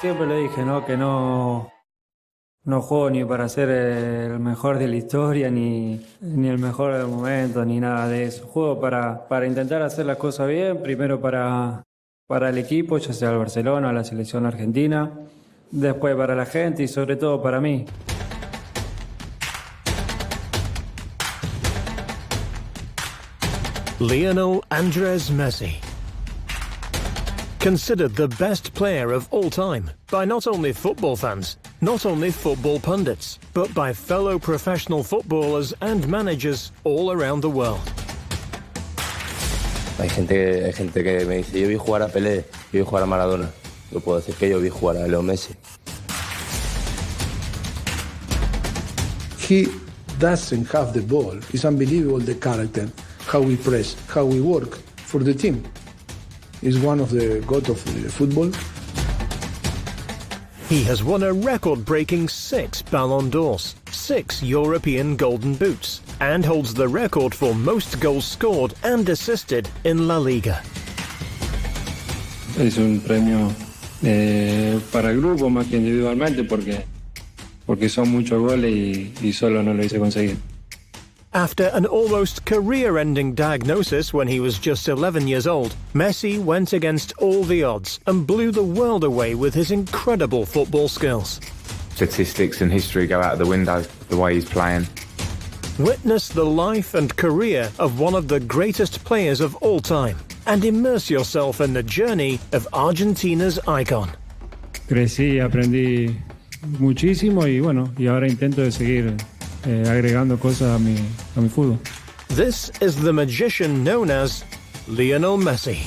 Siempre le dije, ¿no? Que no juego ni para ser el mejor de la historia, ni el mejor del momento, ni nada de eso. Juego para intentar hacer las cosas bien, primero para el equipo, ya sea el Barcelona o la selección argentina, después para la gente y sobre todo para mí. Lionel Andres Messi, considered the best player of all time by not only football fans, not only football pundits, but by fellow professional footballers and managers all around the world. Hay gente que me dice, yo vi jugar a Pelé, yo vi jugar a Maradona. Yo puedo decir que yo vi jugar a Lionel Messi. He doesn't have the ball. It's unbelievable, the character, how we press, how we work for the team. He's one of the gods of football. He has won a record-breaking 6 Ballon d'Ors, 6 European Golden Boots, and holds the record for most goals scored and assisted in La Liga. Es un premio para el grupo más que individualmente porque son muchos goles y solo no lo hice conseguir. After an almost career-ending diagnosis when he was just 11 years old, Messi went against all the odds and blew the world away with his incredible football skills. Statistics and history go out of the window, the way he's playing. Witness the life and career of one of the greatest players of all time and immerse yourself in the journey of Argentina's icon. Crecí, aprendí muchísimo y ahora intento de seguir agregando cosas a mi fútbol. This is the magician known as Lionel Messi.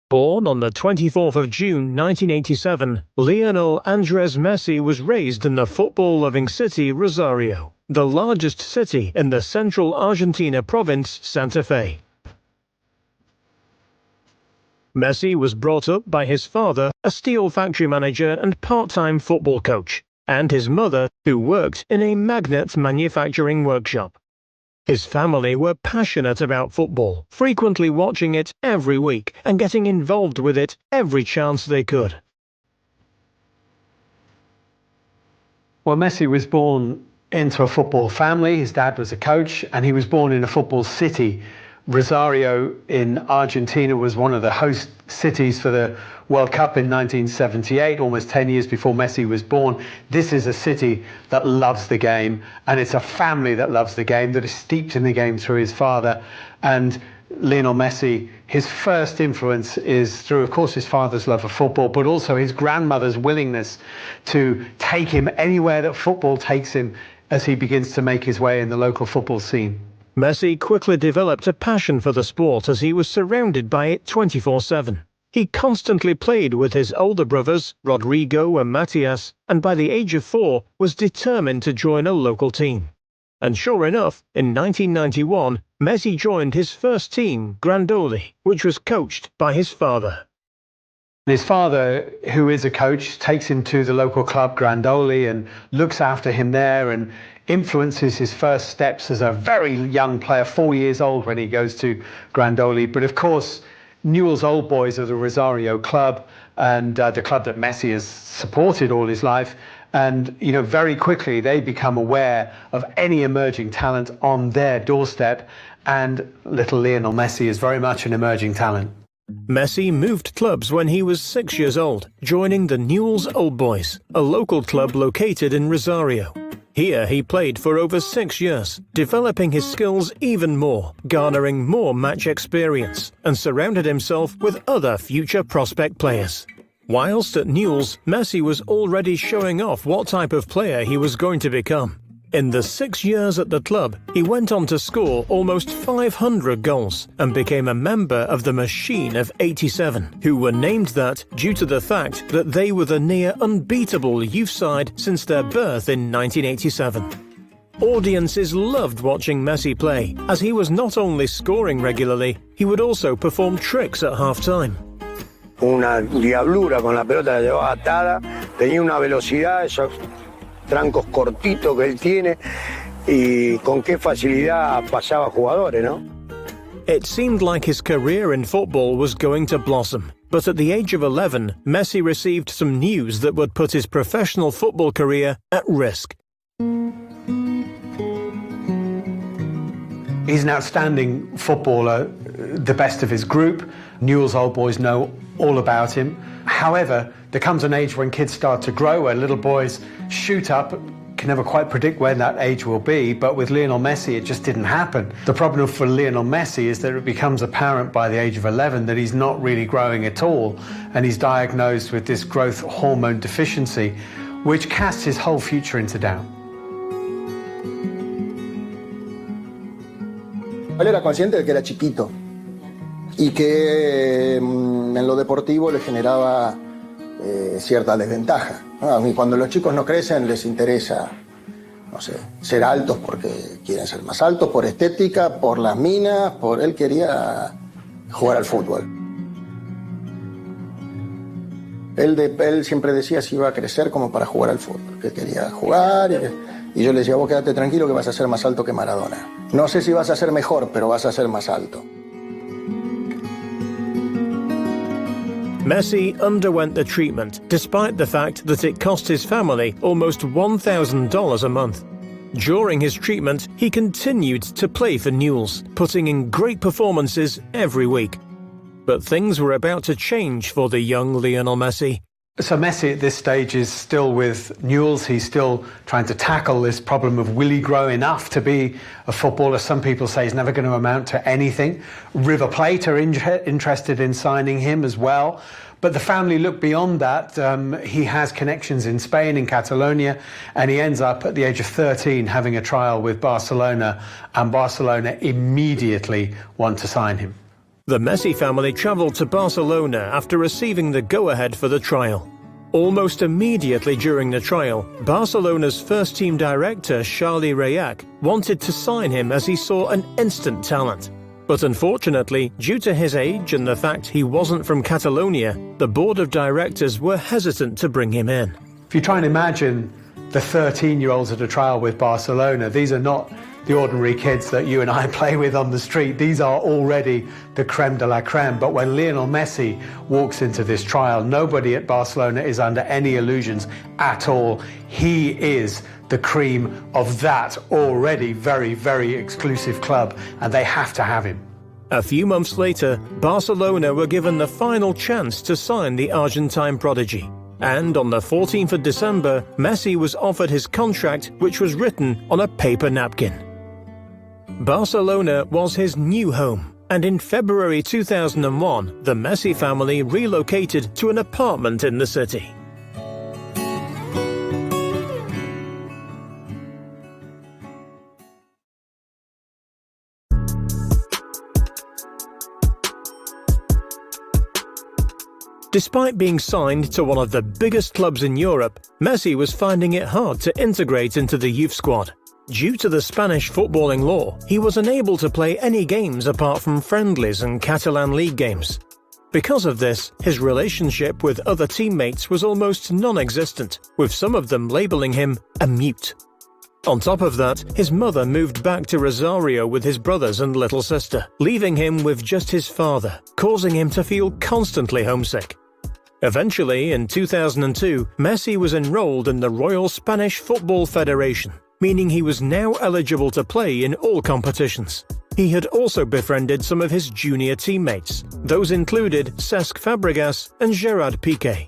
Born on the 24th of June 1987, Lionel Andres Messi was raised in the football-loving city Rosario, the largest city in the central Argentina province Santa Fe. Messi was brought up by his father, a steel factory manager and part-time football coach, and his mother, who worked in a magnet manufacturing workshop. His family were passionate about football, frequently watching it every week and getting involved with it every chance they could. Well, Messi was born into a football family. His dad was a coach, and he was born in a football city. Rosario in Argentina was one of the host cities for the World Cup in 1978, almost 10 years before Messi was born. This is a city that loves the game, and it's a family that loves the game, that is steeped in the game through his father. And Lionel Messi, his first influence is through, of course, his father's love of football, but also his grandmother's willingness to take him anywhere that football takes him as he begins to make his way in the local football scene. Messi quickly developed a passion for the sport as he was surrounded by it 24/7. He constantly played with his older brothers, Rodrigo and Matias, and by the age of 4 was determined to join a local team. And sure enough, in 1991, Messi joined his first team, Grandoli, which was coached by his father. His father, who is a coach, takes him to the local club, Grandoli, and looks after him there and influences his first steps as a very young player, 4 years old when he goes to Grandoli. But of course, Newell's Old Boys are the Rosario club, and the club that Messi has supported all his life. And, very quickly they become aware of any emerging talent on their doorstep. And little Lionel Messi is very much an emerging talent. Messi moved clubs when he was 6 years old, joining the Newell's Old Boys, a local club located in Rosario. Here he played for over 6 years, developing his skills even more, garnering more match experience, and surrounded himself with other future prospect players. Whilst at Newell's, Messi was already showing off what type of player he was going to become. In the 6 years at the club, he went on to score almost 500 goals and became a member of the Machine of '87, who were named that due to the fact that they were the near unbeatable youth side since their birth in 1987. Audiences loved watching Messi play, as he was not only scoring regularly, he would also perform tricks at half-time. Una diablura con la pelota, la llevaba atada, tenía una velocidad, esos trancos cortitos que él tiene, y con qué facilidad pasaba jugadores, ¿no? It seemed like his career in football was going to blossom, but at the age of 11, Messi received some news that would put his professional football career at risk. He's an outstanding footballer, the best of his group. Newell's Old Boys know all about him. However, there comes an age when kids start to grow, where little boys shoot up. Can never quite predict when that age will be, but with Lionel Messi it just didn't happen. The problem for Lionel Messi is that it becomes apparent by the age of 11 that he's not really growing at all, and he's diagnosed with this growth hormone deficiency, which casts his whole future into doubt. Él era consciente de que era chiquito y que en lo deportivo le generaba cierta desventaja. Cuando los chicos no crecen les interesa, no sé, ser altos porque quieren ser más altos, por estética, por las minas, él quería jugar al fútbol. Él siempre decía si iba a crecer como para jugar al fútbol, que quería jugar y yo le decía, vos quédate tranquilo que vas a ser más alto que Maradona. No sé si vas a ser mejor, pero vas a ser más alto. Messi underwent the treatment, despite the fact that it cost his family almost $1,000 a month. During his treatment, he continued to play for Newell's, putting in great performances every week. But things were about to change for the young Lionel Messi. So Messi at this stage is still with Newell's. He's still trying to tackle this problem of will he grow enough to be a footballer. Some people say he's never going to amount to anything. River Plate are interested in signing him as well. But the family look beyond that. He has connections in Spain, in Catalonia, and he ends up at the age of 13 having a trial with Barcelona, and Barcelona immediately want to sign him. The Messi family travelled to Barcelona after receiving the go-ahead for the trial. Almost immediately during the trial, Barcelona's first-team director, Charlie Rayac, wanted to sign him as he saw an instant talent. But unfortunately, due to his age and the fact he wasn't from Catalonia, the board of directors were hesitant to bring him in. If you try and imagine the 13-year-olds at a trial with Barcelona, these are not the ordinary kids that you and I play with on the street. These are already the creme de la creme. But when Lionel Messi walks into this trial, nobody at Barcelona is under any illusions at all. He is the cream of that already very, very exclusive club, and they have to have him. A few months later, Barcelona were given the final chance to sign the Argentine prodigy. And on the 14th of December, Messi was offered his contract, which was written on a paper napkin. Barcelona was his new home, and in February 2001, the Messi family relocated to an apartment in the city. Despite being signed to one of the biggest clubs in Europe, Messi was finding it hard to integrate into the youth squad. Due to the Spanish footballing law, he was unable to play any games apart from friendlies and Catalan league games. Because of this, his relationship with other teammates was almost non-existent, with some of them labelling him a mute. On top of that, his mother moved back to Rosario with his brothers and little sister, leaving him with just his father, causing him to feel constantly homesick. Eventually, in 2002, Messi was enrolled in the Royal Spanish Football Federation, meaning he was now eligible to play in all competitions. He had also befriended some of his junior teammates. Those included Cesc Fabregas and Gerard Piqué.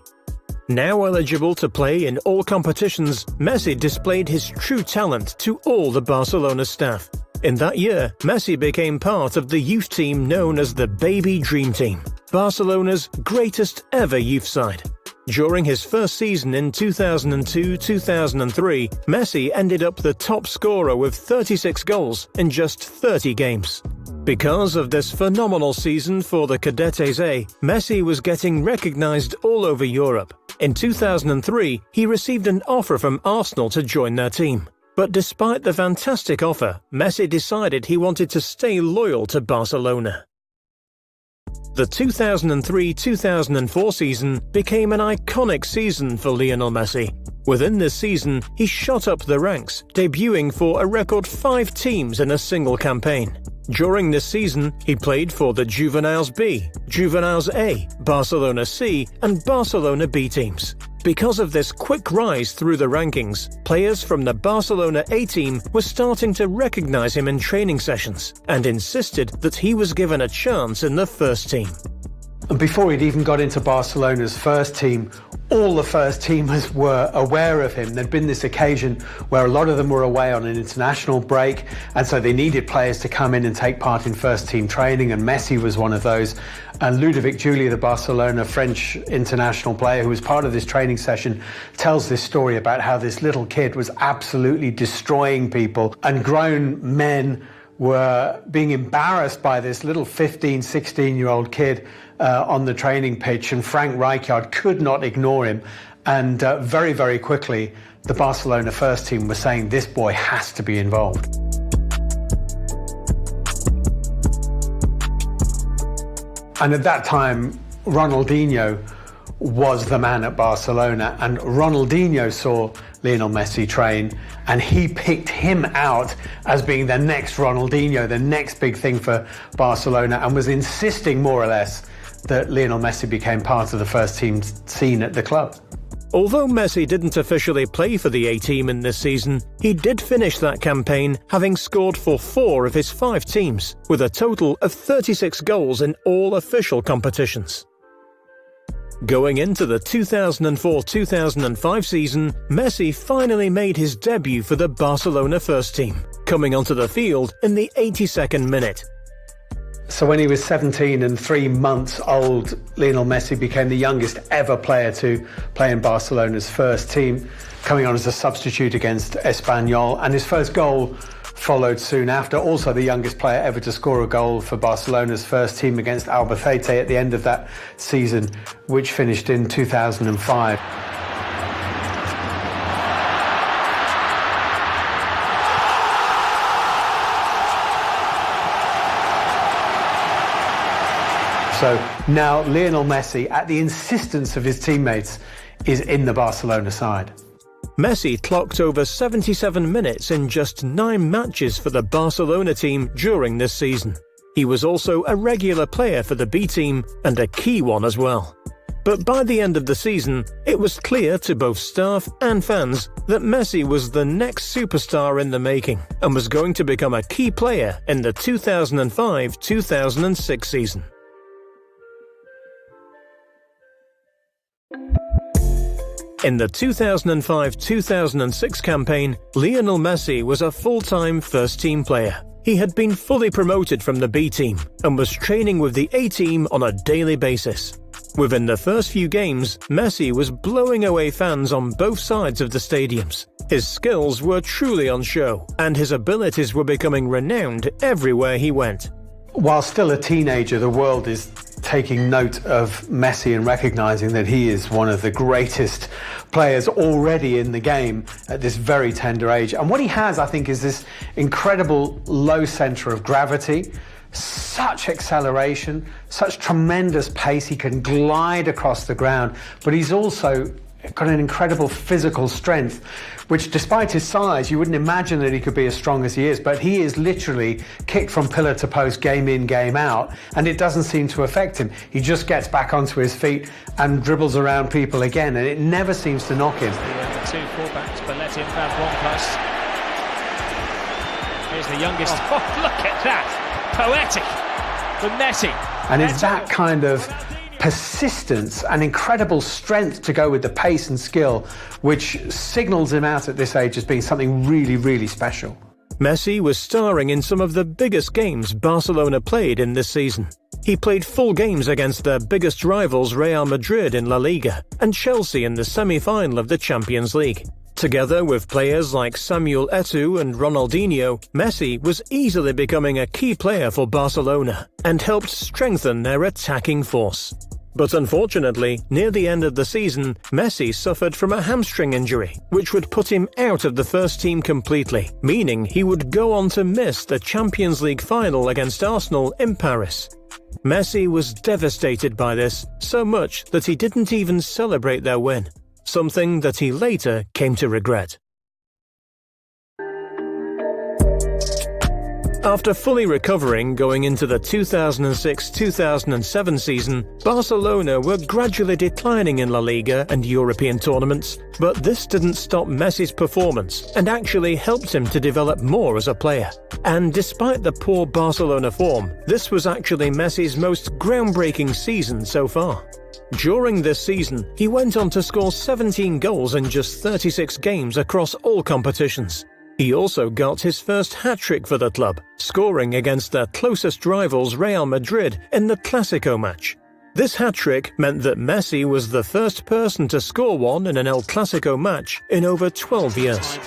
Now eligible to play in all competitions, Messi displayed his true talent to all the Barcelona staff. In that year, Messi became part of the youth team known as the Baby Dream Team, Barcelona's greatest ever youth side. During his first season in 2002-2003, Messi ended up the top scorer with 36 goals in just 30 games. Because of this phenomenal season for the Cadetes A, Messi was getting recognized all over Europe. In 2003, he received an offer from Arsenal to join their team. But despite the fantastic offer, Messi decided he wanted to stay loyal to Barcelona. The 2003-2004 season became an iconic season for Lionel Messi. Within this season, he shot up the ranks, debuting for a record 5 teams in a single campaign. During this season, he played for the Juveniles B, Juveniles A, Barcelona C, and Barcelona B teams. Because of this quick rise through the rankings, players from the Barcelona A team were starting to recognize him in training sessions and insisted that he was given a chance in the first team. And before he'd even got into Barcelona's first team, all the first teamers were aware of him. There'd been this occasion where a lot of them were away on an international break, and so they needed players to come in and take part in first team training, and Messi was one of those. And Ludovic Giuly, the Barcelona French international player who was part of this training session, tells this story about how this little kid was absolutely destroying people, and grown men were being embarrassed by this little 15, 16-year-old kid on the training pitch, and Frank Rijkaard could not ignore him. And very, very quickly, the Barcelona first team was saying, this boy has to be involved. And at that time, Ronaldinho was the man at Barcelona, and Ronaldinho saw Lionel Messi train, and he picked him out as being the next Ronaldinho, the next big thing for Barcelona, and was insisting more or less that Lionel Messi became part of the first team scene at the club. Although Messi didn't officially play for the A-team in this season, he did finish that campaign having scored for 4 of his 5 teams, with a total of 36 goals in all official competitions. Going into the 2004-2005 season, Messi finally made his debut for the Barcelona first team, coming onto the field in the 82nd minute. So when he was 17 and 3 months old, Lionel Messi became the youngest ever player to play in Barcelona's first team, coming on as a substitute against Espanyol, and his first goal followed soon after. Also the youngest player ever to score a goal for Barcelona's first team against Albacete at the end of that season, which finished in 2005. So now Lionel Messi, at the insistence of his teammates, is in the Barcelona side. Messi clocked over 77 minutes in just 9 matches for the Barcelona team during this season. He was also a regular player for the B team, and a key one as well. But by the end of the season, it was clear to both staff and fans that Messi was the next superstar in the making, and was going to become a key player in the 2005-2006 season. In the 2005-2006 campaign, Lionel Messi was a full-time first-team player. He had been fully promoted from the B team and was training with the A team on a daily basis. Within the first few games, Messi was blowing away fans on both sides of the stadiums. His skills were truly on show, and his abilities were becoming renowned everywhere he went. While still a teenager, the world is taking note of Messi and recognizing that he is one of the greatest players already in the game at this very tender age. And what he has, I think, is this incredible low center of gravity, such acceleration, such tremendous pace. He can glide across the ground, but he's also got an incredible physical strength, which despite his size, you wouldn't imagine that he could be as strong as he is, but he is literally kicked from pillar to post, game in, game out, and it doesn't seem to affect him. He just gets back onto his feet and dribbles around people again, and it never seems to knock him. The 2 fullbacks, Belletti and Van Bronckhorst. Here's the youngest. Oh, look at that! Poetic from Messi. And it's that kind of persistence and incredible strength to go with the pace and skill which signals him out at this age as being something really, really special. Messi was starring in some of the biggest games Barcelona played in this season. He played full games against their biggest rivals Real Madrid in La Liga and Chelsea in the semi-final of the Champions League. Together with players like Samuel Eto'o and Ronaldinho, Messi was easily becoming a key player for Barcelona and helped strengthen their attacking force. But unfortunately, near the end of the season, Messi suffered from a hamstring injury, which would put him out of the first team completely, meaning he would go on to miss the Champions League final against Arsenal in Paris. Messi was devastated by this, so much that he didn't even celebrate their win, something that he later came to regret. After fully recovering going into the 2006-2007 season, Barcelona were gradually declining in La Liga and European tournaments, but this didn't stop Messi's performance and actually helped him to develop more as a player. And despite the poor Barcelona form, this was actually Messi's most groundbreaking season so far. During this season, he went on to score 17 goals in just 36 games across all competitions. He also got his first hat-trick for the club, scoring against their closest rivals Real Madrid in the Clásico match. This hat-trick meant that Messi was the first person to score one in an El Clásico match in over 12 years.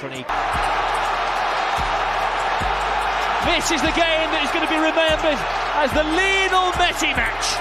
This is the game that is going to be remembered as the Lionel Messi match.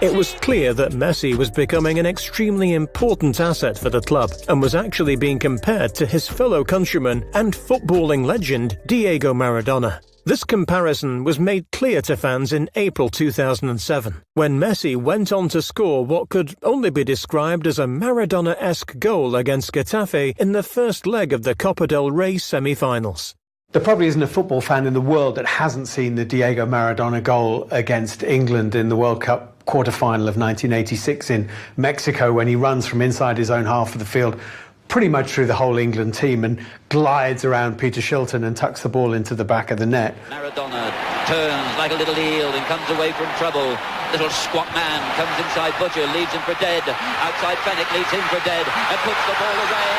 It was clear that Messi was becoming an extremely important asset for the club and was actually being compared to his fellow countryman and footballing legend Diego Maradona. This comparison was made clear to fans in April 2007, when Messi went on to score what could only be described as a Maradona-esque goal against Getafe in the first leg of the Copa del Rey semi-finals. There probably isn't a football fan in the world that hasn't seen the Diego Maradona goal against England in the World Cup quarter-final of 1986 in Mexico, when he runs from inside his own half of the field pretty much through the whole England team and glides around Peter Shilton and tucks the ball into the back of the net. Maradona turns like a little eel and comes away from trouble. Little squat man comes inside Butcher, leaves him for dead. Outside Fennick, leaves him for dead and puts the ball away.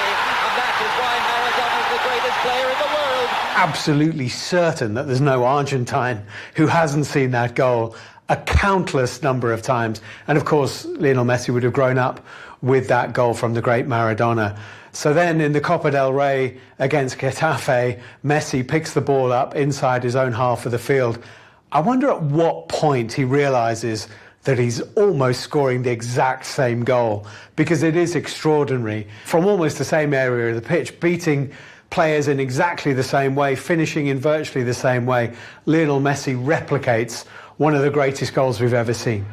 And that is why Maradona is the greatest player in the world. Absolutely certain that there's no Argentine who hasn't seen that goal a countless number of times. And of course, Lionel Messi would have grown up with that goal from the great Maradona. So then in the Copa del Rey against Getafe, Messi picks the ball up inside his own half of the field. I wonder at what point he realises that he's almost scoring the exact same goal, because it is extraordinary. From almost the same area of the pitch, beating players in exactly the same way, finishing in virtually the same way, Lionel Messi replicates one of the greatest goals we've ever seen.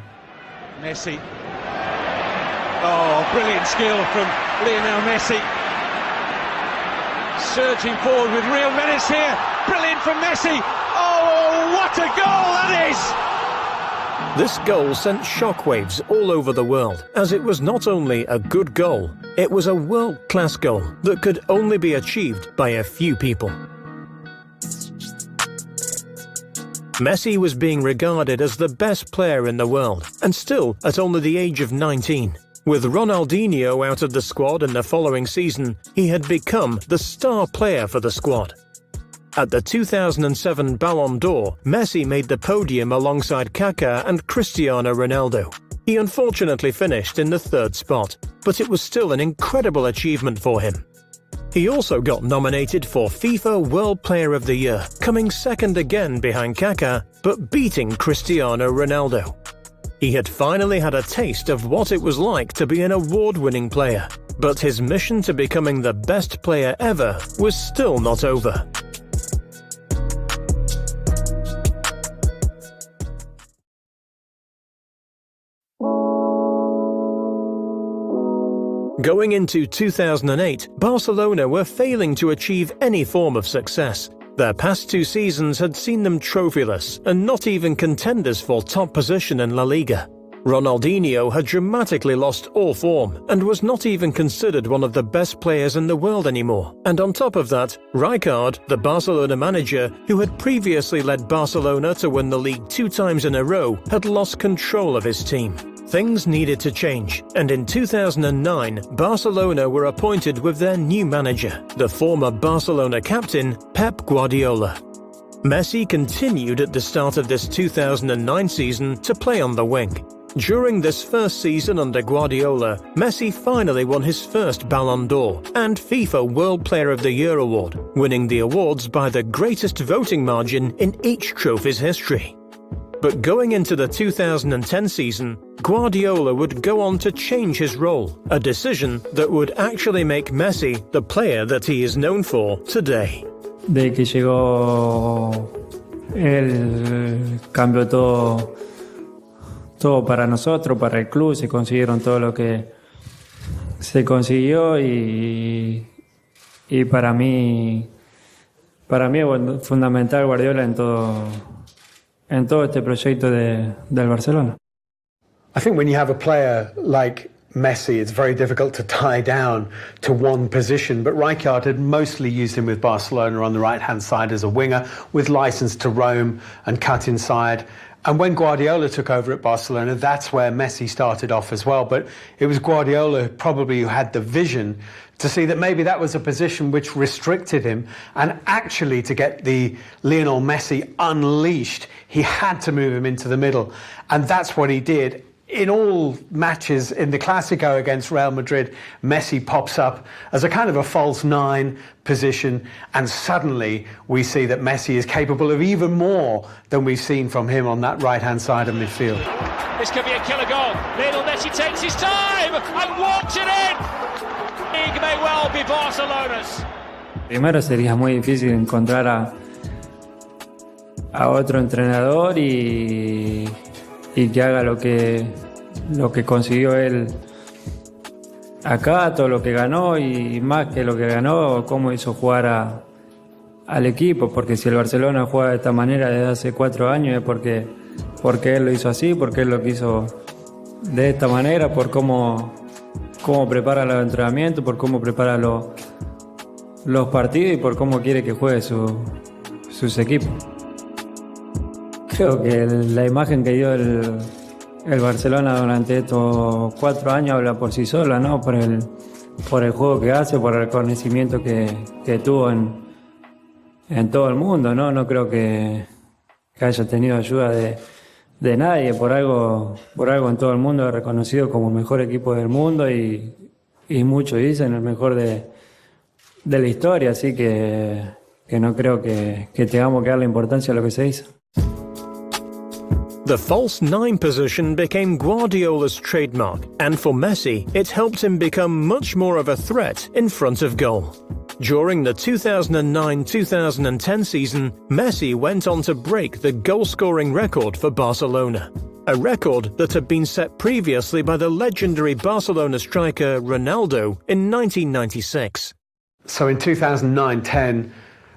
Messi. Oh, brilliant skill from Lionel Messi. Surging forward with real menace here. Brilliant from Messi. Oh, what a goal that is! This goal sent shockwaves all over the world, as it was not only a good goal, it was a world-class goal that could only be achieved by a few people. Messi was being regarded as the best player in the world, and still at only the age of 19. With Ronaldinho out of the squad in the following season, he had become the star player for the squad. At the 2007 Ballon d'Or, Messi made the podium alongside Kaká and Cristiano Ronaldo. He unfortunately finished in the third spot, but it was still an incredible achievement for him. He also got nominated for FIFA World Player of the Year, coming second again behind Kaká, but beating Cristiano Ronaldo. He had finally had a taste of what it was like to be an award-winning player, but his mission to becoming the best player ever was still not over. Going into 2008, Barcelona were failing to achieve any form of success. Their past two seasons had seen them trophyless and not even contenders for top position in La Liga. Ronaldinho had dramatically lost all form and was not even considered one of the best players in the world anymore. And on top of that, Rijkaard, the Barcelona manager, who had previously led Barcelona to win the league 2 times in a row, had lost control of his team. Things needed to change, and in 2009, Barcelona were appointed with their new manager, the former Barcelona captain, Pep Guardiola. Messi continued at the start of this 2009 season to play on the wing. During this first season under Guardiola, Messi finally won his first Ballon d'Or and FIFA World Player of the Year award, winning the awards by the greatest voting margin in each trophy's history. But going into the 2010 season, Guardiola would go on to change his role, a decision that would actually make Messi the player that he is known for today. De que llegó, él cambió todo para nosotros, para el club, se consiguieron todo lo que se consiguió y para mí es fundamental Guardiola en todo este proyecto del Barcelona. I think when you have a player like Messi, it's very difficult to tie down to one position, but Rijkaard had mostly used him with Barcelona on the right-hand side as a winger, with license to roam and cut inside. And when Guardiola took over at Barcelona, that's where Messi started off as well. But it was Guardiola probably who had the vision to see that maybe that was a position which restricted him, and actually to get the Lionel Messi unleashed, he had to move him into the middle. And that's what he did. In all matches in the Clásico against Real Madrid, Messi pops up as a kind of a false nine position, and suddenly we see that Messi is capable of even more than we've seen from him on that right-hand side of midfield. This could be a killer goal. Lionel Messi takes his time and walks it in. It may well be Barcelona's. Primero sería muy difícil encontrar a otro entrenador y que haga lo que consiguió él acá, todo lo que ganó y más que lo que ganó, cómo hizo jugar al equipo, porque si el Barcelona juega de esta manera desde hace 4 años es porque él lo hizo así, porque él lo quiso de esta manera, por cómo prepara los entrenamientos, por cómo prepara los partidos y por cómo quiere que juegue sus equipos. Creo que la imagen que dio el Barcelona durante estos 4 años habla por sí sola, ¿no? Por el juego que hace, por el reconocimiento que tuvo en todo el mundo, ¿no? No creo que haya tenido ayuda de nadie. Por algo en todo el mundo es reconocido como el mejor equipo del mundo y muchos dicen el mejor de la historia, así que no creo que tengamos que darle importancia a lo que se hizo. The false nine position became Guardiola's trademark, and for Messi, it helped him become much more of a threat in front of goal. During the 2009-2010 season, Messi went on to break the goal-scoring record for Barcelona, a record that had been set previously by the legendary Barcelona striker Ronaldo in 1996. So in 2009-10,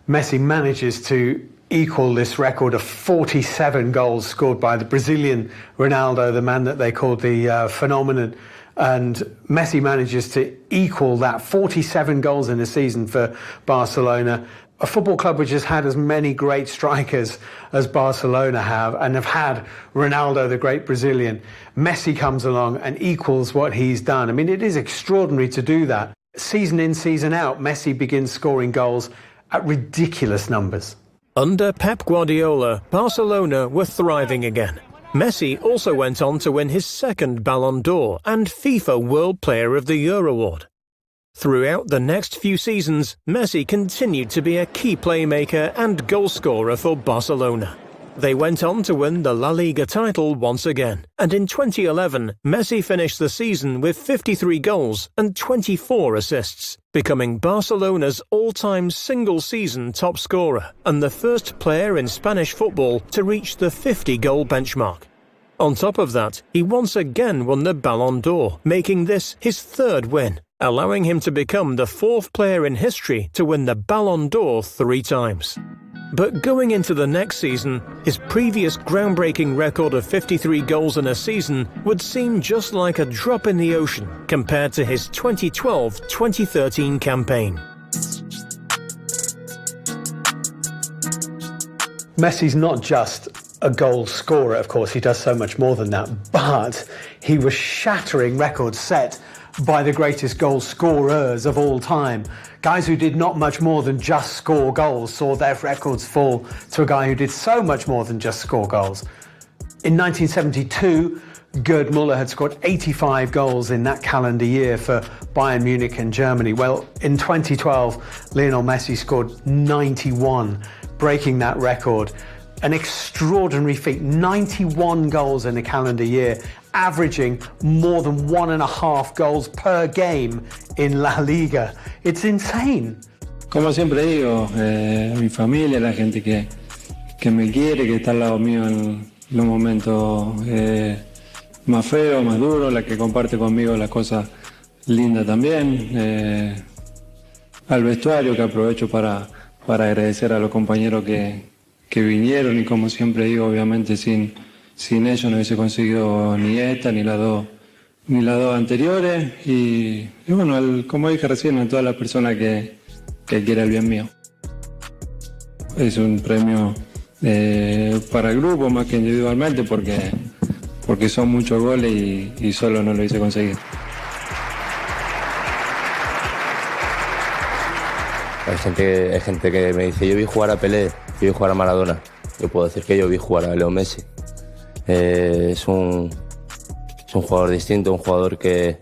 Messi manages to equal this record of 47 goals scored by the Brazilian Ronaldo, the man that they called the phenomenon. And Messi manages to equal that, 47 goals in a season for Barcelona, a football club which has had as many great strikers as Barcelona have, and have had Ronaldo, the great Brazilian. Messi comes along and equals what he's done. I mean, it is extraordinary to do that. Season in, season out, Messi begins scoring goals at ridiculous numbers. Under Pep Guardiola, Barcelona were thriving again. Messi also went on to win his second Ballon d'Or and FIFA World Player of the Year award. Throughout the next few seasons, Messi continued to be a key playmaker and goalscorer for Barcelona. They went on to win the La Liga title once again, and in 2011, Messi finished the season with 53 goals and 24 assists, becoming Barcelona's all-time single-season top scorer and the first player in Spanish football to reach the 50-goal benchmark. On top of that, he once again won the Ballon d'Or, making this his third win, allowing him to become the 4th player in history to win the Ballon d'Or 3 times. But going into the next season, his previous groundbreaking record of 53 goals in a season would seem just like a drop in the ocean compared to his 2012-2013 campaign. Messi's not just a goal scorer, of course, he does so much more than that, but he was shattering records set by the greatest goal scorers of all time. Guys who did not much more than just score goals saw their records fall to a guy who did so much more than just score goals. In 1972, Gerd Müller had scored 85 goals in that calendar year for Bayern Munich and Germany. Well, in 2012, Lionel Messi scored 91, breaking that record. an extraordinary feat. 91 goals in a calendar year, averaging more than 1.5 goals per game in La Liga. It's insane. Como siempre digo, mi familia, la gente que me quiere, que está al lado mío en los momentos más feos, más duros, la que comparte conmigo las cosas lindas también. Al vestuario, que aprovecho para agradecer a los compañeros que vinieron, y como siempre digo, obviamente sin ellos no hubiese conseguido ni esta ni las dos anteriores, y bueno, como dije recién, a todas las personas que quieren el bien mío. Es un premio para el grupo más que individualmente, porque son muchos goles y solo no lo hice conseguir. Hay gente que me dice, yo vi jugar a Pelé, yo vi jugar a Maradona. Yo puedo decir que yo vi jugar a Lionel Messi. Es un jugador distinto, un jugador que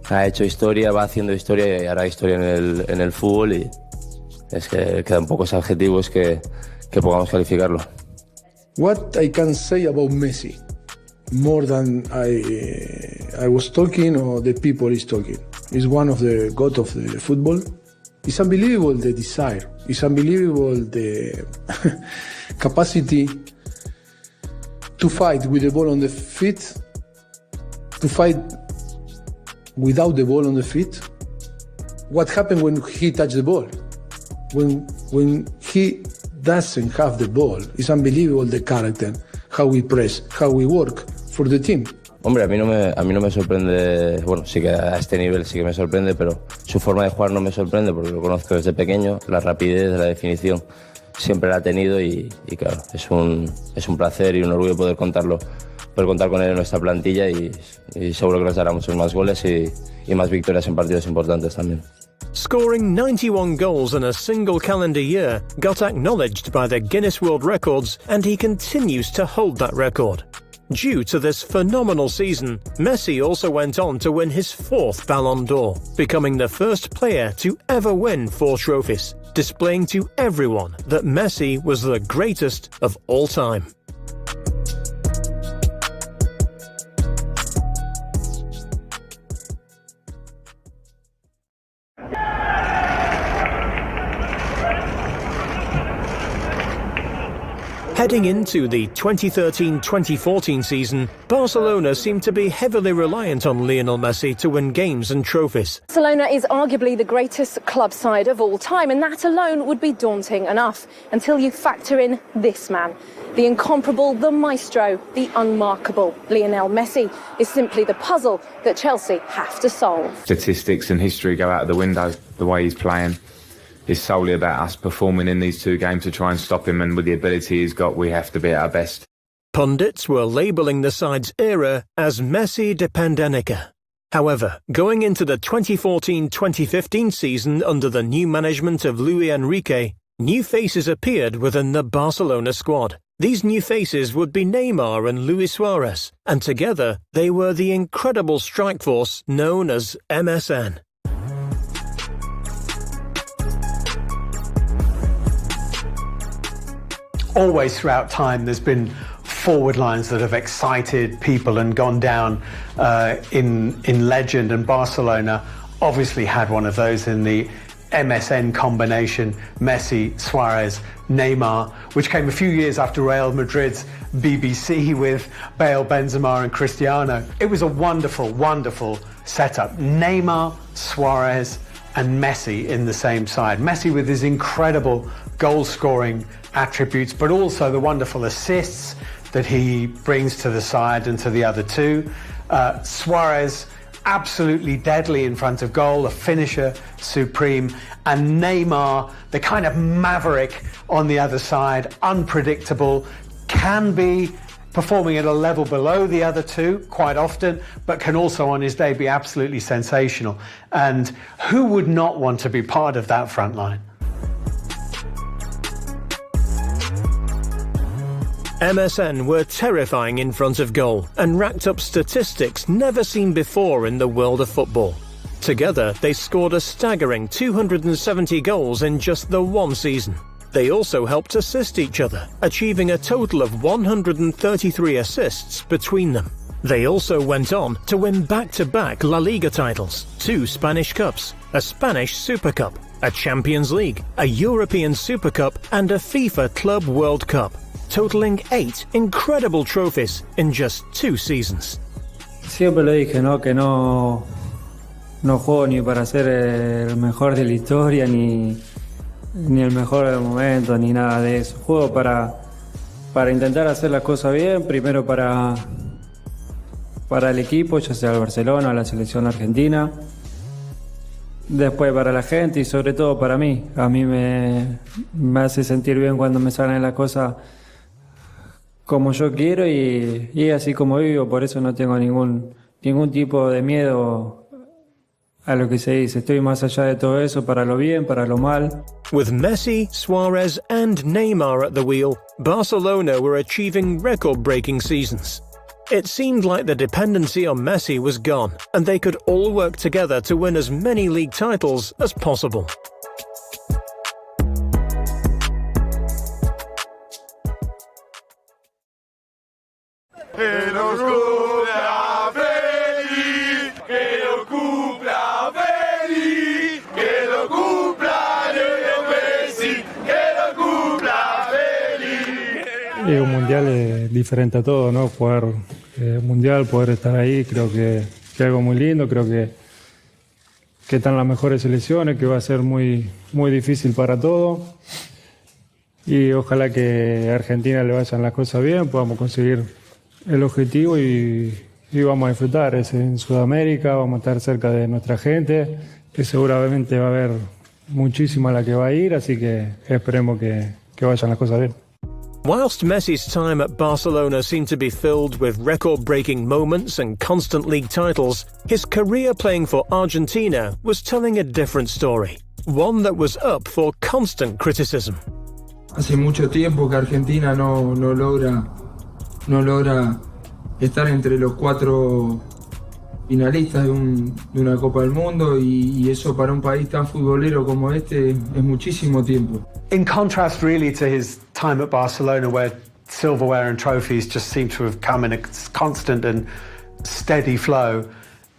ha hecho historia, va haciendo historia y hará historia en el fútbol, y es que quedan pocos adjetivos que podamos calificarlo. What I can say about Messi, more than I was talking or the people is talking, is one of the gods of the football. It's unbelievable the desire. It's unbelievable the capacity to fight with the ball on the feet, to fight without the ball on the feet. What happened when he touched the ball? When he doesn't have the ball, it's unbelievable the character, how we press, how we work for the team. Hombre, a mí no me sorprende, bueno, sí que a este nivel sí que me sorprende, pero su forma de jugar no me sorprende porque lo conozco desde pequeño, la rapidez, la definición siempre la ha tenido, y claro, es un placer y un orgullo poder contar con él en nuestra plantilla, y seguro que nos dará muchos más goles y más victorias en partidos importantes también. Scoring 91 goals in a single calendar year got acknowledged by the Guinness World Records, and he continues to hold that record. Due to this phenomenal season, Messi also went on to win his 4th Ballon d'Or, becoming the first player to ever win 4 trophies, displaying to everyone that Messi was the greatest of all time. Heading into the 2013-2014 season, Barcelona seemed to be heavily reliant on Lionel Messi to win games and trophies. Barcelona is arguably the greatest club side of all time, and that alone would be daunting enough until you factor in this man. The incomparable, the maestro, the unmarkable. Lionel Messi is simply the puzzle that Chelsea have to solve. Statistics and history go out the window. The way he's playing is solely about us performing in these 2 games to try and stop him, and with the ability he's got, we have to be at our best. Pundits were labelling the side's era as Messi dependenica. However, going into the 2014-2015 season under the new management of Luis Enrique, new faces appeared within the Barcelona squad. These new faces would be Neymar and Luis Suarez, and together they were the incredible strike force known as MSN. Always throughout time there's been forward lines that have excited people and gone down in legend, and Barcelona obviously had one of those in the MSN combination, Messi, Suarez, Neymar, which came a few years after Real Madrid's BBC with Bale, Benzema and Cristiano. It was a wonderful, wonderful setup. Neymar, Suarez and Messi in the same side. Messi with his incredible goal-scoring attributes, but also the wonderful assists that he brings to the side and to the other two. Suarez, absolutely deadly in front of goal, a finisher supreme. And Neymar, the kind of maverick on the other side, unpredictable, can be performing at a level below the other two quite often, but can also on his day be absolutely sensational. And who would not want to be part of that front line? MSN were terrifying in front of goal and racked up statistics never seen before in the world of football. Together, they scored a staggering 270 goals in just the one season. They also helped assist each other, achieving a total of 133 assists between them. They also went on to win back-to-back La Liga titles, 2 Spanish Cups, a Spanish Super Cup, a Champions League, a European Super Cup and a FIFA Club World Cup, totaling 8 incredible trophies in just 2 seasons. Siempre lo dije, ¿no? Que no juego ni para ser el mejor de la historia, ni el mejor del momento, ni nada de eso. Juego para intentar hacer las cosas bien, primero para el equipo, ya sea el Barcelona o la selección argentina, después para la gente y sobre todo para mí. A mí me hace sentir bien cuando me salen las cosas como yo quiero y así como vivo, por eso no tengo ningún tipo de miedo a lo que se dice. Estoy más allá de todo eso, para lo bien, para lo mal. With Messi, Suarez and Neymar at the wheel, Barcelona were achieving record-breaking seasons. It seemed like the dependency on Messi was gone, and they could all work together to win as many league titles as possible. Un mundial es diferente a todo, ¿no? Jugar mundial, poder estar ahí, creo que es algo muy lindo, creo que están las mejores selecciones, que va a ser muy, muy difícil para todos. Y ojalá que a Argentina le vayan las cosas bien, podamos conseguir el objetivo y vamos a disfrutar. Es en Sudamérica, vamos a estar cerca de nuestra gente, que seguramente va a haber muchísima la que va a ir, así que esperemos que vayan las cosas bien. Whilst Messi's time at Barcelona seemed to be filled with record-breaking moments and constant league titles, his career playing for Argentina was telling a different story, one that was up for constant criticism. Hace mucho tiempo que Argentina no logra estar entre los 4 finalistas de una Copa del Mundo y eso para un país tan futbolero como este es muchísimo tiempo. In contrast really to his time at Barcelona, where silverware and trophies just seem to have come in a constant and steady flow,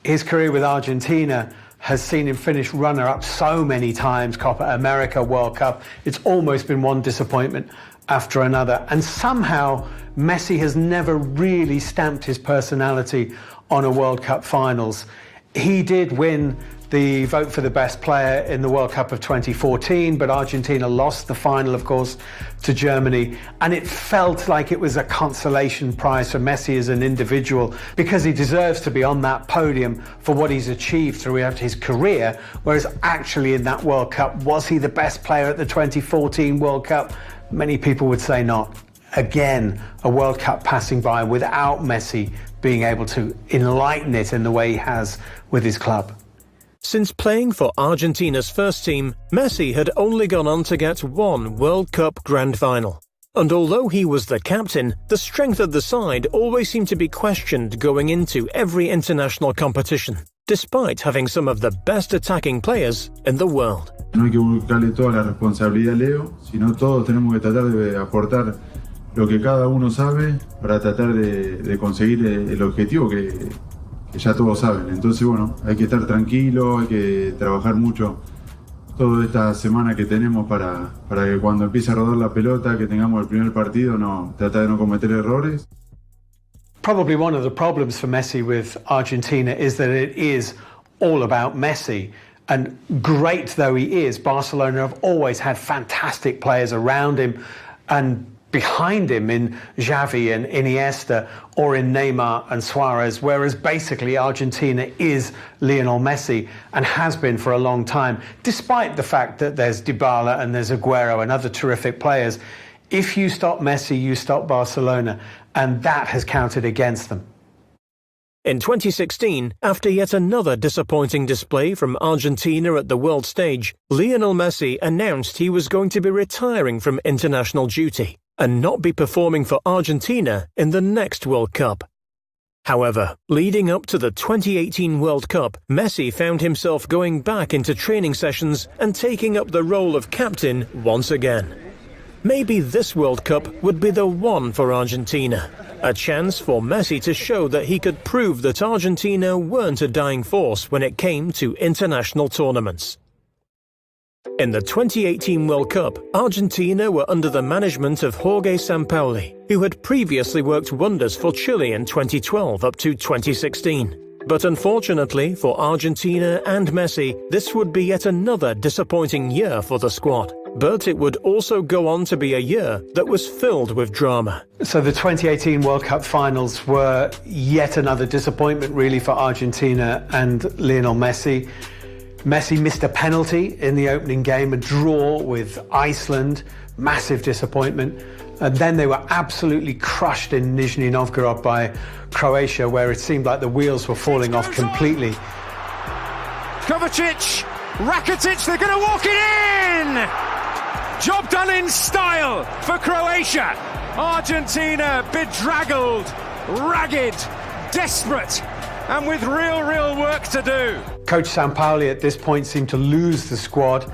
his career with Argentina has seen him finish runner-up so many times, Copa America, World Cup. It's almost been one disappointment after another. And somehow Messi has never really stamped his personality on a World Cup finals. He did win the vote for the best player in the World Cup of 2014, but Argentina lost the final, of course, to Germany. And it felt like it was a consolation prize for Messi as an individual, because he deserves to be on that podium for what he's achieved throughout his career. Whereas actually in that World Cup, was he the best player at the 2014 World Cup? Many people would say not. Again, a World Cup passing by without Messi being able to enlighten it in the way he has with his club. Since playing for Argentina's first team, Messi had only gone on to get 1 World Cup grand final. And although he was the captain, the strength of the side always seemed to be questioned going into every international competition, despite having some of the best attacking players in the world. No hay que buscarle toda la responsabilidad a Leo, sino todos tenemos que tratar de aportar lo que cada uno sabe para tratar de conseguir el objetivo que ya todos saben. Entonces, bueno, hay que estar tranquilo, hay que trabajar mucho toda esta semana que tenemos para que cuando empiece a rodar la pelota, que tengamos el primer partido, tratar de no cometer errores. Probably one of the problems for Messi with Argentina is that it is all about Messi. And great though he is, Barcelona have always had fantastic players around him and behind him in Xavi and Iniesta or in Neymar and Suarez, whereas basically Argentina is Lionel Messi and has been for a long time, despite the fact that there's Dybala and there's Aguero and other terrific players. If you stop Messi, you stop Barcelona, and that has counted against them. In 2016, after yet another disappointing display from Argentina at the world stage, Lionel Messi announced he was going to be retiring from international duty and not be performing for Argentina in the next World Cup. However, leading up to the 2018 World Cup, Messi found himself going back into training sessions and taking up the role of captain once again. maybe this World Cup would be the one for Argentina. A chance for Messi to show that he could prove that Argentina weren't a dying force when it came to international tournaments. In the 2018 World Cup, Argentina were under the management of Jorge Sampaoli, who had previously worked wonders for Chile in 2012 up to 2016. But unfortunately for Argentina and Messi, this would be yet another disappointing year for the squad. But it would also go on to be a year that was filled with drama. So the 2018 World Cup finals were yet another disappointment really for Argentina and Lionel Messi. Messi missed a penalty in the opening game, a draw with Iceland, massive disappointment. And then they were absolutely crushed in Nizhny Novgorod by Croatia, where it seemed like the wheels were falling off completely. Kovacic, Rakitic, they're going to walk it in! Job done in style for Croatia. Argentina bedraggled, ragged, desperate, and with real work to do. Coach Sampaoli at this point seemed to lose the squad,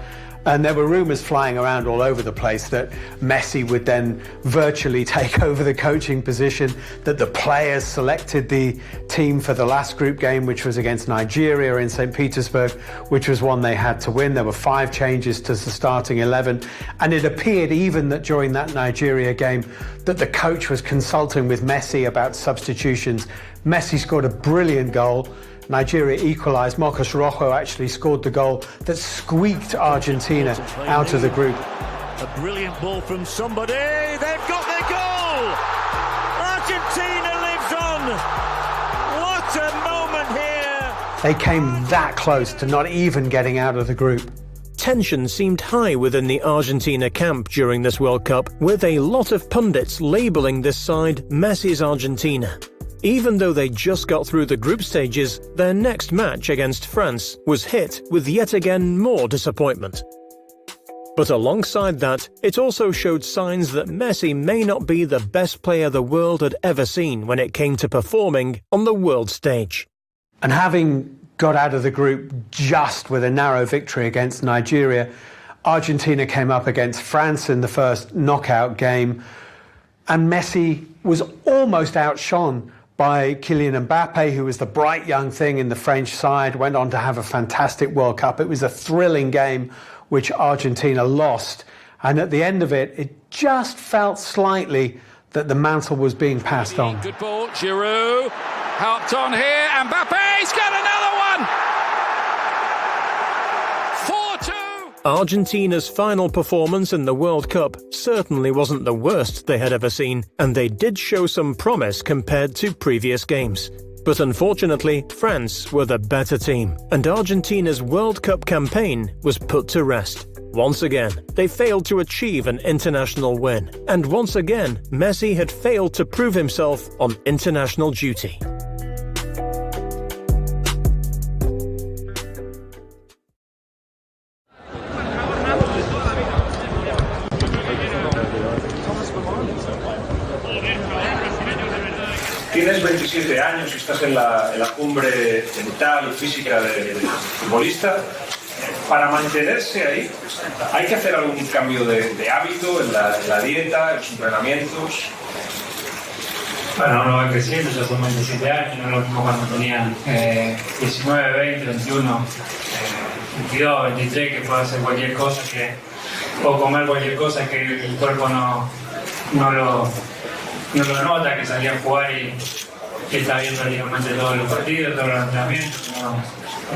and there were rumours flying around all over the place that Messi would then virtually take over the coaching position, that the players selected the team for the last group game, which was against Nigeria in St. Petersburg, which was one they had to win. There were 5 changes to the starting 11, and it appeared even that during that Nigeria game that the coach was consulting with Messi about substitutions. Messi scored a brilliant goal. Nigeria equalised. Marcos Rojo actually scored the goal that squeaked Argentina out of the group. A brilliant ball from somebody. They've got their goal! Argentina lives on! What a moment here! They came that close to not even getting out of the group. Tension seemed high within the Argentina camp during this World Cup, with a lot of pundits labelling this side Messi's Argentina. Even though they just got through the group stages, their next match against France was hit with yet again more disappointment. But alongside that, it also showed signs that Messi may not be the best player the world had ever seen when it came to performing on the world stage. And having got out of the group just with a narrow victory against Nigeria, Argentina came up against France in the first knockout game, and Messi was almost outshone by Kylian Mbappe, who was the bright young thing in the French side, went on to have a fantastic World Cup. It was a thrilling game which Argentina lost. And at the end of it, it just felt slightly that the mantle was being passed on. Good ball, Giroud, helped on here, Mbappe's got another one! 4-2! Argentina's final performance in the World Cup certainly wasn't the worst they had ever seen, and they did show some promise compared to previous games. But unfortunately, France were the better team, and Argentina's World Cup campaign was put to rest. Once again, they failed to achieve an international win, and once again, Messi had failed to prove himself on international duty. Tienes 27 años y estás en la cumbre mental y física del futbolista. Para mantenerse ahí, ¿hay que hacer algún cambio de hábito en la dieta, en los entrenamientos? Bueno, uno va creciendo, ya son 27 años, no es lo mismo cuando tenía 19, 20, 21, 22, 23, que puede hacer cualquier cosa, o comer cualquier cosa que el cuerpo no lo nota, que salía a jugar y está bien prácticamente todos los partidos, todos los entrenamientos,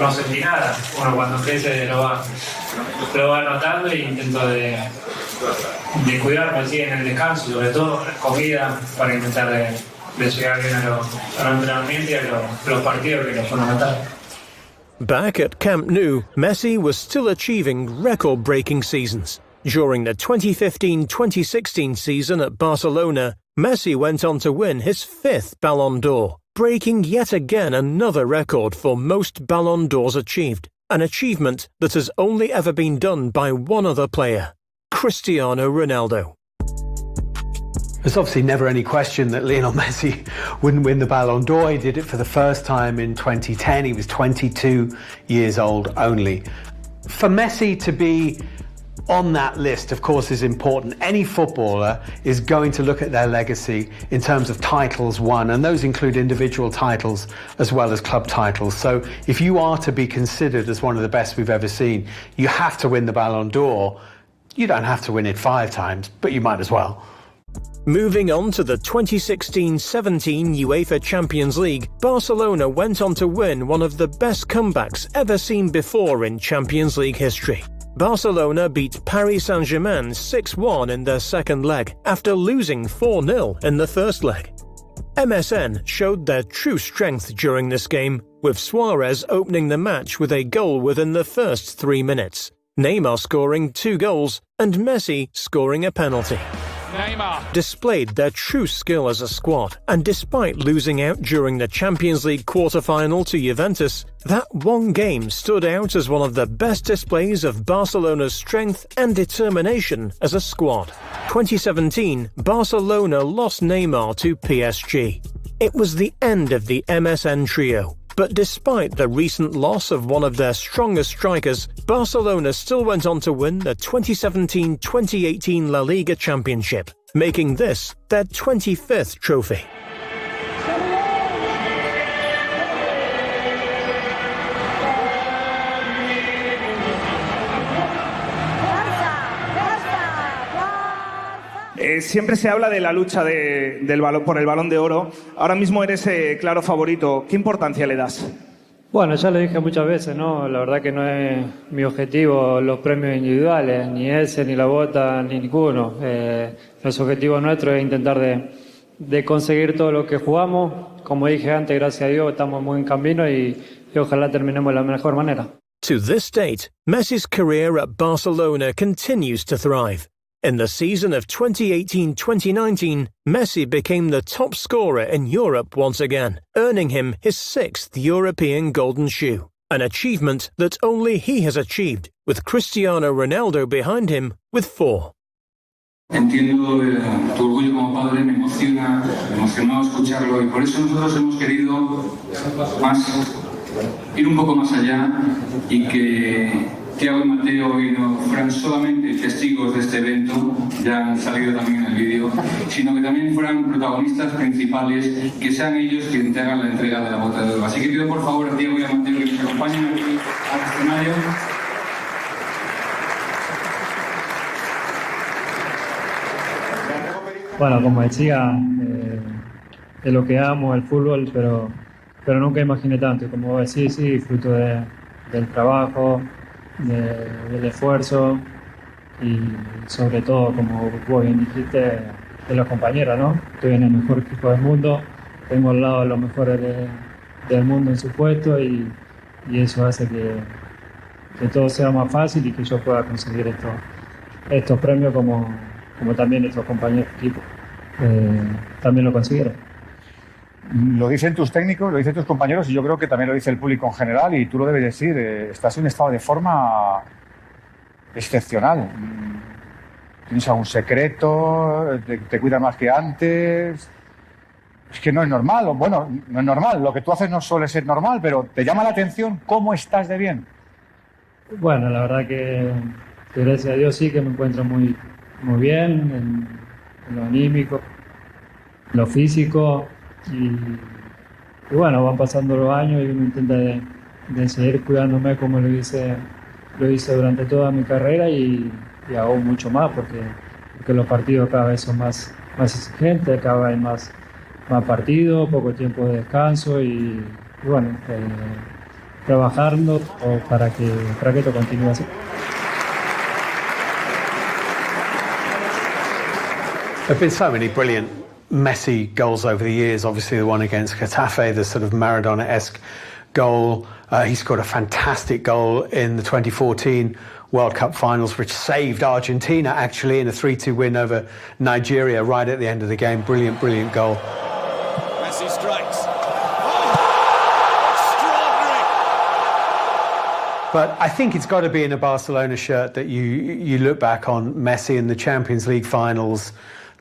no sentí nada. Uno cuando crece lo va notando y intento de cuidarme así en el descanso, sobre todo la comida, para intentar de llegar bien a los entrenamientos y a los partidos, que es lo fundamental. Back at Camp Nou, Messi was still achieving record-breaking seasons. During the 2015-2016 season at Barcelona, Messi went on to win his 5th Ballon d'Or, breaking yet again another record for most Ballon d'Ors achieved, an achievement that has only ever been done by one other player, Cristiano Ronaldo. There's obviously never any question that Lionel Messi wouldn't win the Ballon d'Or. He did it for the first time in 2010. He was 22 years old only. For Messi to be on that list, of course, is important. Any footballer is going to look at their legacy in terms of titles won, and those include individual titles as well as club titles. So if you are to be considered as one of the best we've ever seen, you have to win the Ballon d'Or. You don't have to win it 5 times, but you might as well. Moving on to the 2016-17 UEFA Champions League, Barcelona went on to win one of the best comebacks ever seen before in Champions League history. Barcelona beat Paris Saint-Germain 6-1 in their second leg after losing 4-0 in the first leg. MSN showed their true strength during this game, with Suarez opening the match with a goal within the first 3 minutes, Neymar scoring 2 goals and Messi scoring a penalty. Neymar displayed their true skill as a squad, and despite losing out during the Champions League quarter-final to Juventus, that one game stood out as one of the best displays of Barcelona's strength and determination as a squad. 2017, Barcelona lost Neymar to PSG. It was the end of the MSN trio. But despite the recent loss of one of their strongest strikers, Barcelona still went on to win the 2017-2018 La Liga Championship, making this their 25th trophy. Siempre se habla de la lucha por el Balón de Oro. Ahora mismo eres claro favorito. ¿Qué importancia le das? Bueno, ya lo dije muchas veces, ¿no? La verdad que no es mi objetivo los premios individuales, ni ese, ni la bota, ni ninguno. Nuestro objetivo nuestro es intentar de conseguir todo lo que jugamos. Como dije antes, gracias a Dios estamos muy en camino y ojalá terminemos de la mejor manera. To this date, Messi's career at Barcelona continues to thrive. In the season of 2018-2019, Messi became the top scorer in Europe once again, earning him his 6th European Golden Shoe, an achievement that only he has achieved, with Cristiano Ronaldo behind him with 4. Entiendo tu orgullo como padre, me emocionado escucharlo, y por eso nosotros hemos querido ir un poco más allá y que Thiago y Mateo y no fueran solamente testigos de este evento, ya han salido también en el vídeo, sino que también fueran protagonistas principales, que sean ellos quienes te hagan la entrega de la bota de oro. Así que pido por favor a Thiago y a Mateo que nos acompañen aquí al escenario. Bueno, como decía, es lo que amo, el fútbol, pero nunca imaginé tanto. Como vos decís, sí, fruto del trabajo, del esfuerzo y sobre todo, como vos bien dijiste, de los compañeros, ¿no? Estoy en el mejor equipo del mundo, tengo al lado a los mejores del mundo en su puesto y eso hace que todo sea más fácil y que yo pueda conseguir estos premios como también nuestros compañeros de equipo también lo consiguieron. Lo dicen tus técnicos, lo dicen tus compañeros y yo creo que también lo dice el público en general y tú lo debes decir, estás en un estado de forma excepcional. ¿Tienes algún secreto? ¿Te cuidas más que antes? Es que no es normal, bueno, no es normal, lo que tú haces no suele ser normal, pero ¿te llama la atención cómo estás de bien? Bueno, la verdad que gracias a Dios sí que me encuentro muy bien en lo anímico, en lo físico. Y bueno, van pasando los años y uno intenta de seguir cuidándome como lo hice durante toda mi carrera y aún mucho más porque los partidos cada vez son más exigentes, cada vez más partidos, poco tiempo de descanso y bueno, trabajando para que esto continúe así. There have been so many brilliant Messi goals over the years. Obviously the one against Getafe, the sort of Maradona-esque goal. He scored a fantastic goal in the 2014 World Cup finals, which saved Argentina actually in a 3-2 win over Nigeria right at the end of the game. Brilliant goal. Messi strikes. But I think it's got to be in a Barcelona shirt that you look back on Messi in the Champions League finals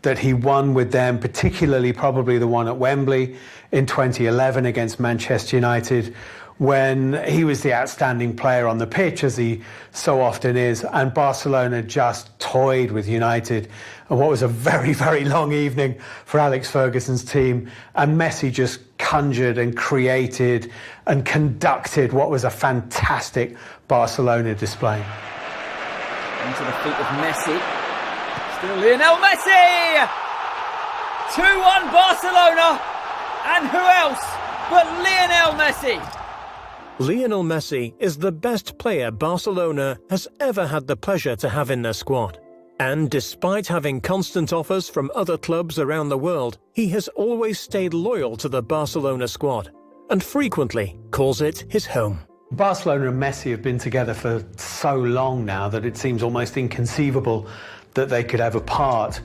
that he won with them, particularly probably the one at Wembley in 2011 against Manchester United, when he was the outstanding player on the pitch, as he so often is, and Barcelona just toyed with United, and what was a very, very long evening for Alex Ferguson's team, and Messi just conjured and created and conducted what was a fantastic Barcelona display. Into the feet of Messi. Still Lionel Messi! 2-1 Barcelona, and who else but Lionel Messi? Lionel Messi is the best player Barcelona has ever had the pleasure to have in their squad. And despite having constant offers from other clubs around the world, he has always stayed loyal to the Barcelona squad and frequently calls it his home. Barcelona and Messi have been together for so long now that it seems almost inconceivable that they could ever part.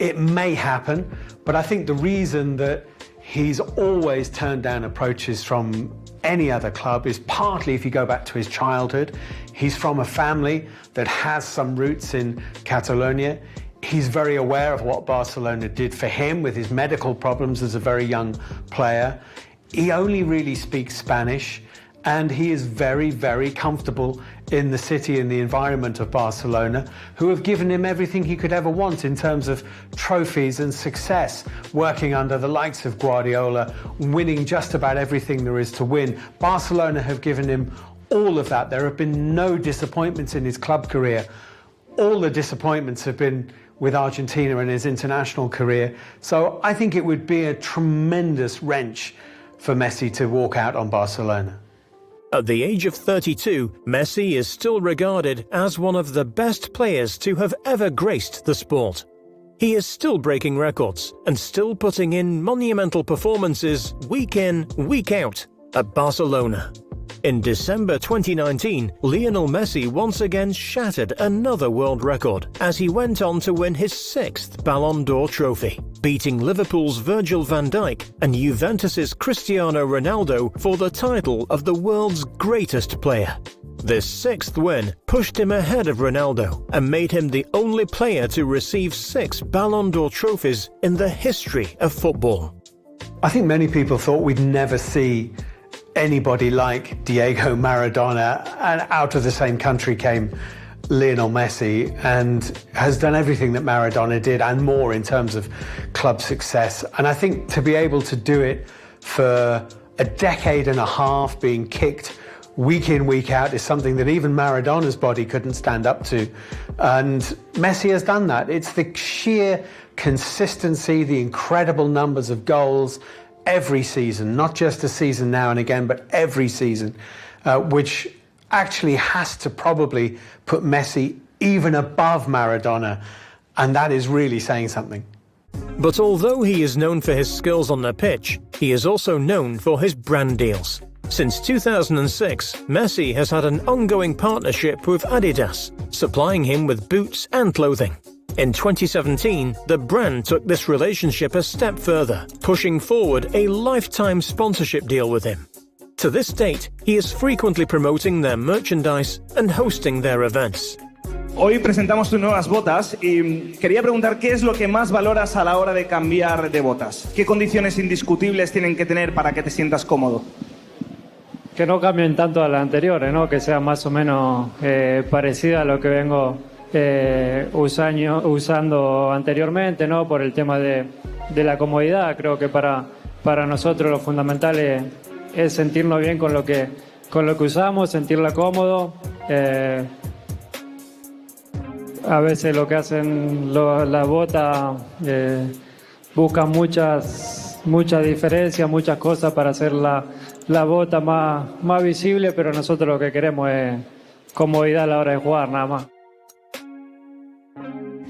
It may happen, but I think the reason that he's always turned down approaches from any other club is partly, if you go back to his childhood, he's from a family that has some roots in Catalonia. He's very aware of what Barcelona did for him with his medical problems as a very young player. He only really speaks Spanish, and he is very, very comfortable in the city and the environment of Barcelona, who have given him everything he could ever want in terms of trophies and success, working under the likes of Guardiola, winning just about everything there is to win. Barcelona have given him all of that. There have been no disappointments in his club career. All the disappointments have been with Argentina in his international career. So I think it would be a tremendous wrench for Messi to walk out on Barcelona. At the age of 32, Messi is still regarded as one of the best players to have ever graced the sport. He is still breaking records and still putting in monumental performances week in, week out at Barcelona. In December 2019, Lionel Messi once again shattered another world record as he went on to win his 6th Ballon d'Or trophy, beating Liverpool's Virgil van Dijk and Juventus's Cristiano Ronaldo for the title of the world's greatest player. This 6th win pushed him ahead of Ronaldo and made him the only player to receive 6 Ballon d'Or trophies in the history of football. I think many people thought we'd never see anybody like Diego Maradona, and out of the same country came Lionel Messi, and has done everything that Maradona did and more in terms of club success. And I think to be able to do it for a decade and a half, being kicked week in, week out, is something that even Maradona's body couldn't stand up to. And Messi has done that. It's the sheer consistency, the incredible numbers of goals every season, not just a season now and again, but every season, which actually has to probably put Messi even above Maradona, and that is really saying something. But although he is known for his skills on the pitch, he is also known for his brand deals. Since 2006, Messi has had an ongoing partnership with Adidas, supplying him with boots and clothing. In 2017, the brand took this relationship a step further, pushing forward a lifetime sponsorship deal with him. To this date, he is frequently promoting their merchandise and hosting their events. Hoy presentamos tus nuevas botas y quería preguntar qué es lo que más valoras a la hora de cambiar de botas. ¿Qué condiciones indiscutibles tienen que tener para que te sientas cómodo? Que no cambien tanto a las anteriores, ¿no? Que sea más o menos parecida a lo que vengo usando anteriormente, ¿no? Por el tema de la comodidad. Creo que para nosotros lo fundamental es sentirnos bien con lo que usamos, sentirla cómodo. A veces lo que hacen las botas, buscan muchas diferencias, muchas cosas para hacer la bota más visible, pero nosotros lo que queremos es comodidad a la hora de jugar, nada más.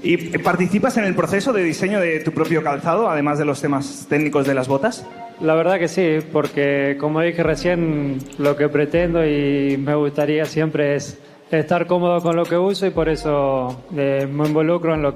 ¿Y participas en el proceso de diseño de tu propio calzado, además de los temas técnicos de las botas? La verdad que sí, porque como dije recién, lo que pretendo y me gustaría siempre es estar cómodo con lo que uso, y por eso me involucro en lo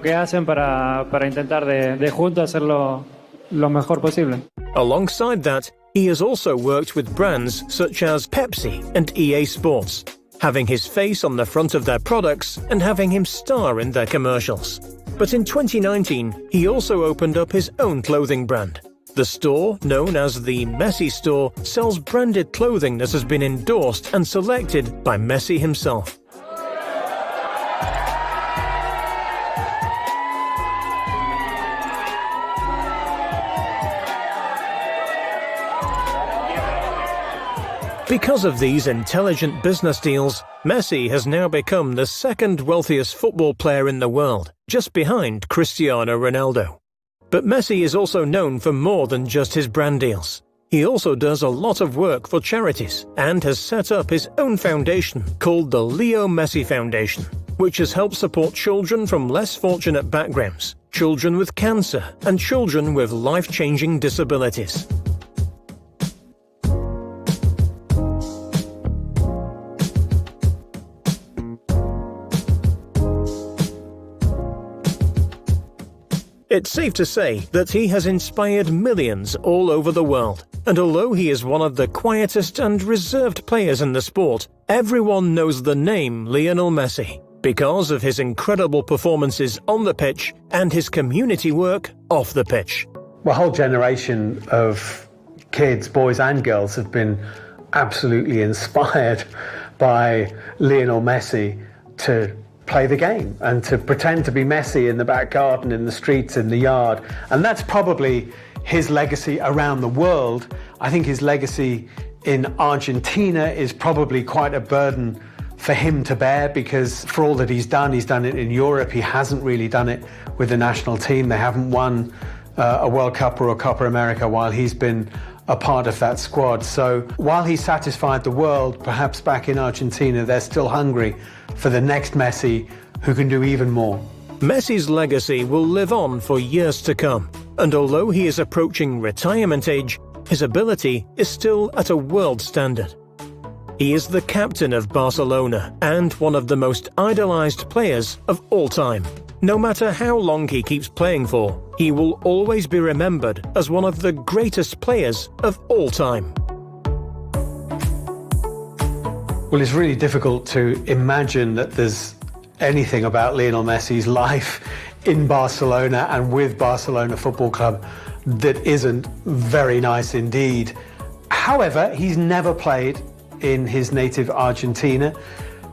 que hacen para intentar de juntos hacerlo lo mejor posible. Alongside that, he has also worked with brands such as Pepsi and EA Sports, having his face on the front of their products and having him star in their commercials. But in 2019, he also opened up his own clothing brand, The store, known as the Messi Store, sells branded clothing that has been endorsed and selected by Messi himself. Because of these intelligent business deals, Messi has now become the second wealthiest football player in the world, just behind Cristiano Ronaldo. But Messi is also known for more than just his brand deals. He also does a lot of work for charities and has set up his own foundation called the Leo Messi Foundation, which has helped support children from less fortunate backgrounds, children with cancer, and children with life-changing disabilities. It's safe to say that he has inspired millions all over the world, and although he is one of the quietest and reserved players in the sport, everyone knows the name Lionel Messi because of his incredible performances on the pitch and his community work off the pitch. Well, a whole generation of kids, boys and girls, have been absolutely inspired by Lionel Messi to play the game and to pretend to be Messi in the back garden, in the streets, in the yard. And that's probably his legacy around the world. I think his legacy in Argentina is probably quite a burden for him to bear, because for all that he's done it in Europe. He hasn't really done it with the national team. They haven't won a World Cup or a Copa America while he's been a part of that squad. So while he satisfied the world, perhaps back in Argentina, they're still hungry for the next Messi who can do even more. Messi's legacy will live on for years to come, and although he is approaching retirement age, his ability is still at a world standard. He is the captain of Barcelona and one of the most idolized players of all time. No matter how long he keeps playing for, he will always be remembered as one of the greatest players of all time. Well, it's really difficult to imagine that there's anything about Lionel Messi's life in Barcelona and with Barcelona Football Club that isn't very nice indeed. However, he's never played in his native Argentina.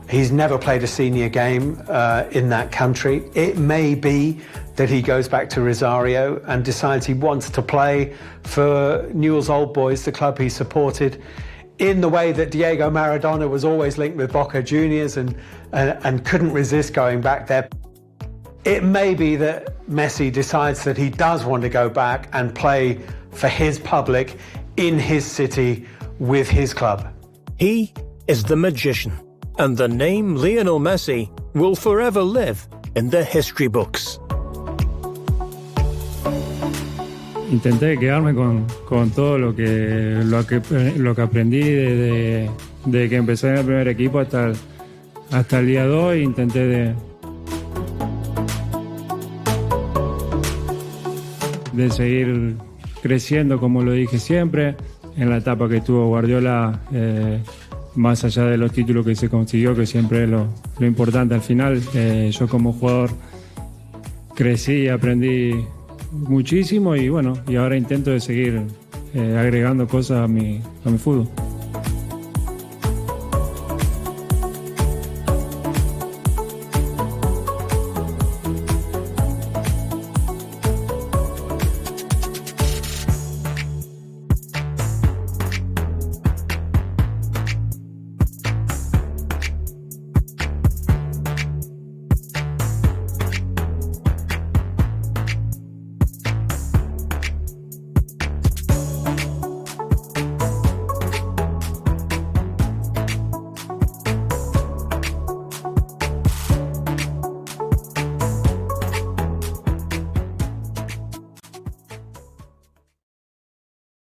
He's never played a senior game in that country. It may be that he goes back to Rosario and decides he wants to play for Newell's Old Boys, the club he supported, in the way that Diego Maradona was always linked with Boca Juniors and couldn't resist going back there. It may be that Messi decides that he does want to go back and play for his public in his city with his club. He is the magician, and the name Lionel Messi will forever live in the history books. Intenté quedarme con todo lo que aprendí desde que empecé en el primer equipo hasta el día de hoy. Intenté de seguir creciendo, como lo dije siempre, en la etapa que tuvo Guardiola, más allá de los títulos que se consiguió, que siempre es lo importante al final. Yo como jugador crecí y aprendí muchísimo y bueno, y ahora intento de seguir agregando cosas a mi fútbol.